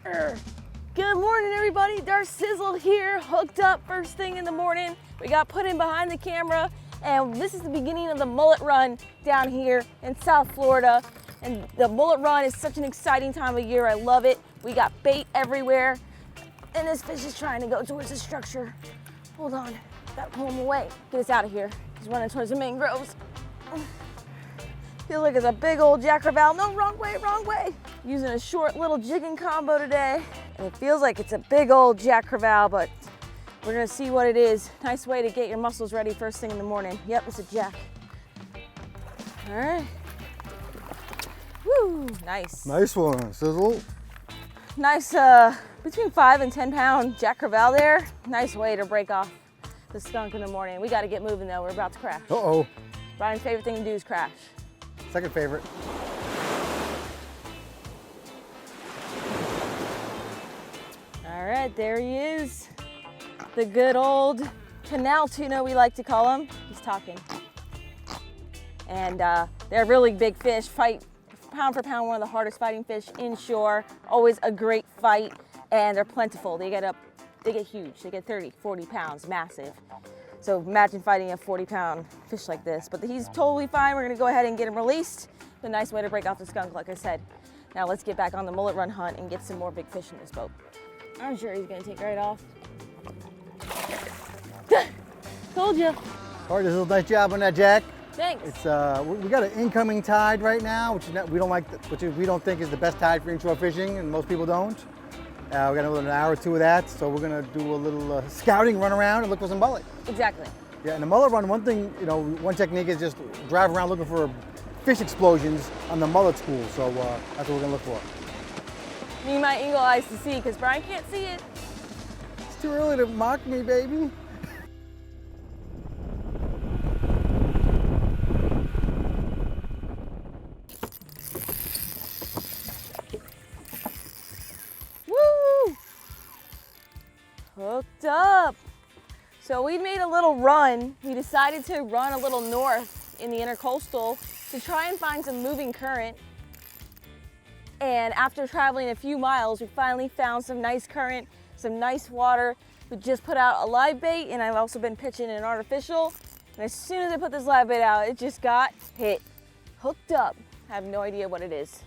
Good morning, everybody. Darcizzle here, hooked up first thing in the morning. We got put in behind the camera, and this is the beginning of the mullet run down here in South Florida. And the mullet run is such an exciting time of year. I love it. We got bait everywhere, and this fish is trying to go towards the structure. Hold on, gotta pull him away. Get us out of here. He's running towards the mangroves. Feels like it's a big old jack crevalle. No, wrong way, wrong way. Using a short little jigging combo today. And it feels like it's a big old jack crevalle, but we're gonna see what it is. Nice way to get your muscles ready first thing in the morning. Yep, it's a jack. All right. Woo, nice. Nice one, Sizzle. Nice, between 5 and 10 pound jack crevalle there. Nice way to break off the skunk in the morning. We gotta get moving though, we're about to crash. Uh-oh. Brian's favorite thing to do is crash. Second favorite. All right, there he is. The good old canal tuna, we like to call him. He's talking. And they're really big fish, fight pound for pound, one of the hardest fighting fish inshore. Always a great fight, and they're plentiful. They get huge. They get 30, 40 pounds, massive. So imagine fighting a 40-pound fish like this. But he's totally fine. We're gonna go ahead and get him released. It's a nice way to break off the skunk, like I said. Now let's get back on the mullet run hunt and get some more big fish in this boat. I'm sure he's gonna take right off. Told you. All right, Sizzle, nice job on that jack. Thanks. It's we got an incoming tide right now, which we don't like, which we don't think is the best tide for inshore fishing, and most people don't. We got an hour or two of that, so we're gonna do a little scouting run around and look for some mullet. Exactly. Yeah, and the mullet run, one thing, one technique is just drive around looking for fish explosions on the mullet school. So that's what we're gonna look for. Need my eagle eyes to see, because Brian can't see it. It's too early to mock me, baby. Woo! Hooked up. So we made a little run. We decided to run a little north in the intercoastal to try and find some moving current. And after traveling a few miles, we finally found some nice current, some nice water. We just put out a live bait, and I've also been pitching an artificial. And as soon as I put this live bait out, it just got hit. Hooked up. I have no idea what it is.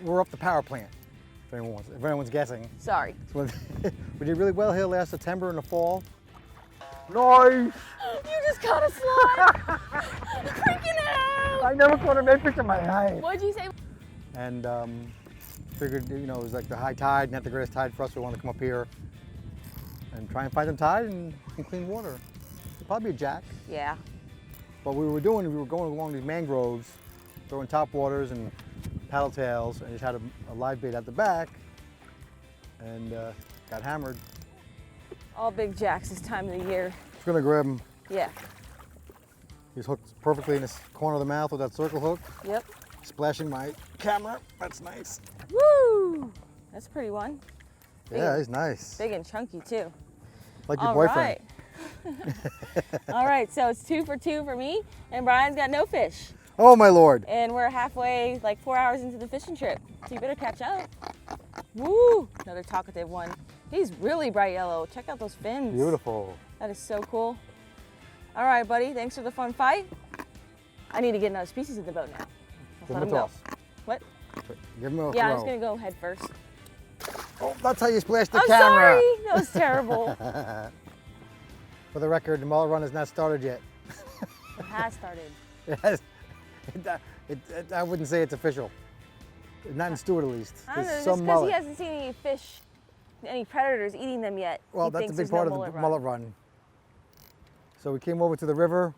We're off the power plant, if anyone's guessing. Sorry. So we did really well here last September in the fall. Nice! You just caught a slide! Freaking out! I never caught a redfish in my life. What'd you say? And figured, it was like the high tide, not the greatest tide for us. We wanted to come up here and try and find some tide and clean water. Probably a jack. Yeah. But we were going along these mangroves, throwing top waters and paddle tails, and just had a live bait at the back, and got hammered. All big jacks this time of the year. Just gonna grab him. Yeah. He's hooked perfectly in this corner of the mouth with that circle hook. Yep. Splashing my camera. That's nice. Woo! That's a pretty one. Yeah, he's nice. Big and chunky too. Like your boyfriend. Right. All right, so it's 2 for 2 for me, and Brian's got no fish. Oh my Lord. And we're halfway, like 4 hours into the fishing trip. So you better catch up. Woo! Another talkative one. He's really bright yellow. Check out those fins. Beautiful. That is so cool. All right, buddy, thanks for the fun fight. I need to get another species in the boat now. Give Let him him a go. toss. What? Give him a Yeah, throw. I'm just gonna go head first. Oh, that's how you splash the I'm camera. sorry, that was terrible. For the record, the mullet run has not started yet. It has started. It has. I wouldn't say it's official. Not in Stuart, at least. I don't know, There's just some because he mullet. hasn't seen any fish, any predators eating them yet. Well, he that's a thinks big there's part no of the mullet mullet run. So we came over to the river.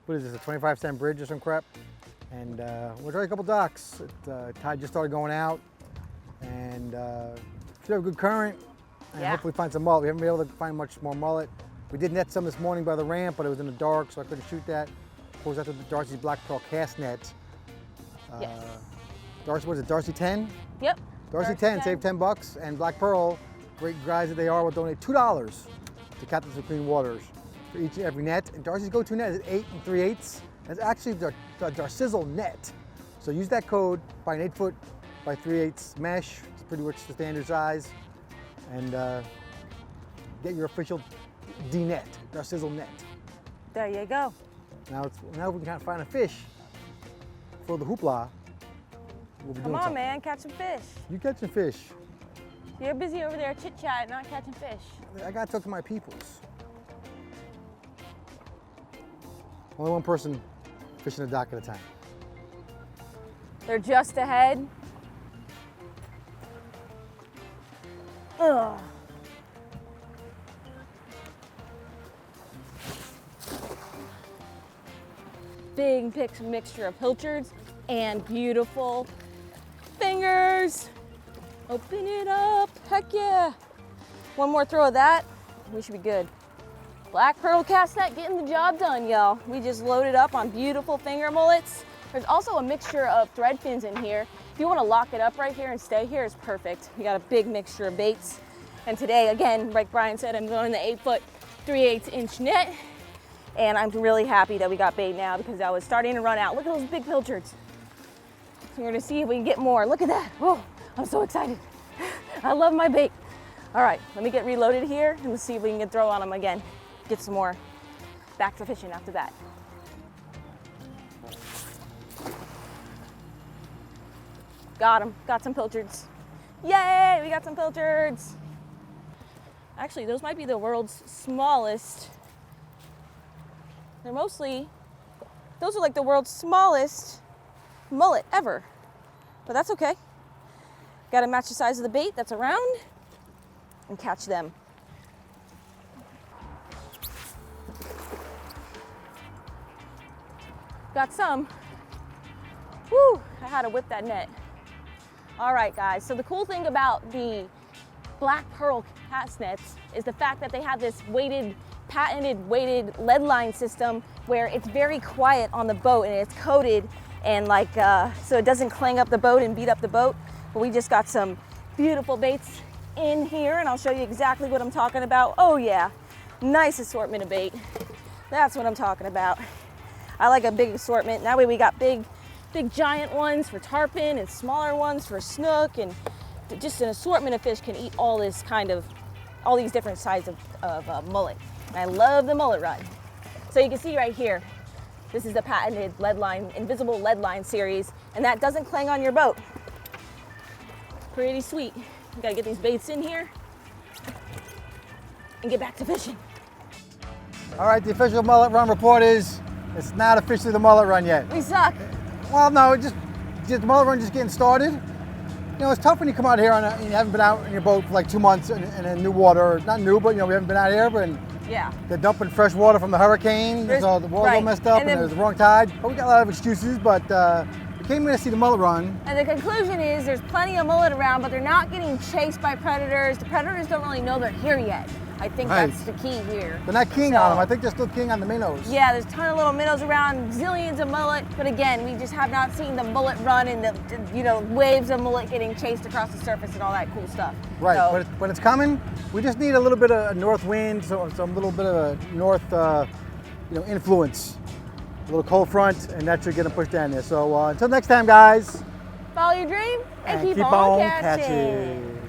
What is this, a 25-cent bridge or some crap? And we're trying a couple docks. Tide just started going out, and should have a good current, and hopefully find some mullet. We haven't been able to find much more mullet. We did net some this morning by the ramp, but it was in the dark, so I couldn't shoot that. Of course, that's with the Darcy's Black Pearl cast net. Yes. Darcy, what is it, Darcy 10? Yep. Darcy 10, save 10 bucks, and Black Pearl, great guys that they are, will donate $2 to Captains of Clean Waters for each and every net. And Darcy's go-to net is 8 3/8. That's actually the Darcizzle net. So use that code, buy an 8-foot by 3/8 mesh. It's pretty much the standard size. And get your official D-net, Darcizzle net. There you go. Now we can find a fish for the hoopla. We'll be Come doing on, something. man, catch some fish. You catching fish. You're busy over there chit-chat, not catching fish. I gotta talk to my peoples. Only one person fishing a dock at a time. They're just ahead. Ugh. Big mixture of pilchards and beautiful fingers. Open it up, heck yeah. One more throw of that, we should be good. Black pearl cast net getting the job done, y'all. We just loaded up on beautiful finger mullets. There's also a mixture of thread fins in here. If you want to lock it up right here and stay here, it's perfect. We got a big mixture of baits. And today, again, like Brian said, I'm going the 8-foot, 3/8 inch net. And I'm really happy that we got bait now because I was starting to run out. Look at those big pilchards. So we're gonna see if we can get more. Look at that. Oh, I'm so excited. I love my bait. All right, let me get reloaded here and let's see if we can get throw on them again. Get some more. Back to fishing after that. Got them, got some pilchards. Yay, we got some pilchards. Actually, those might be the world's smallest. Those are like the world's smallest mullet ever, but that's okay. Got to match the size of the bait that's around and catch them. Got some. Woo, I had to whip that net. All right, guys, so the cool thing about the black pearl cast nets is the fact that they have this patented weighted lead line system where it's very quiet on the boat and it's coated and so it doesn't clang up the boat and beat up the boat. But we just got some beautiful baits in here and I'll show you exactly what I'm talking about. Oh yeah, nice assortment of bait. That's what I'm talking about. I like a big assortment. That way we got big giant ones for tarpon and smaller ones for snook, and just an assortment of fish can eat all these different sizes of mullet. And I love the mullet rod. So you can see right here, this is the patented lead line, invisible lead line series, and that doesn't clang on your boat. Pretty sweet. You gotta get these baits in here and get back to fishing. All right, the official mullet run report is it's not officially the mullet run yet. We suck. Well, no, just the mullet run just getting started. You know, it's tough when you come out here and you haven't been out in your boat for like 2 months in a new water. Not new, but you know, we haven't been out here, but yeah, they're dumping fresh water from the hurricane. So the water's all messed up and there's the wrong tide. But we got a lot of excuses, but we came here to see the mullet run. And the conclusion is there's plenty of mullet around, but they're not getting chased by predators. The predators don't really know they're here yet. I think that's the key here. They're not keying on them. I think they're still keying on the minnows. Yeah, there's a ton of little minnows around, zillions of mullet. But again, we just have not seen the mullet run and the waves of mullet getting chased across the surface and all that cool stuff. Right, so, but it's coming. We just need a little bit of a north wind, so some little bit of a north influence. A little cold front, and that should get them pushed down there. So until next time, guys. Follow your dream and keep on on catching.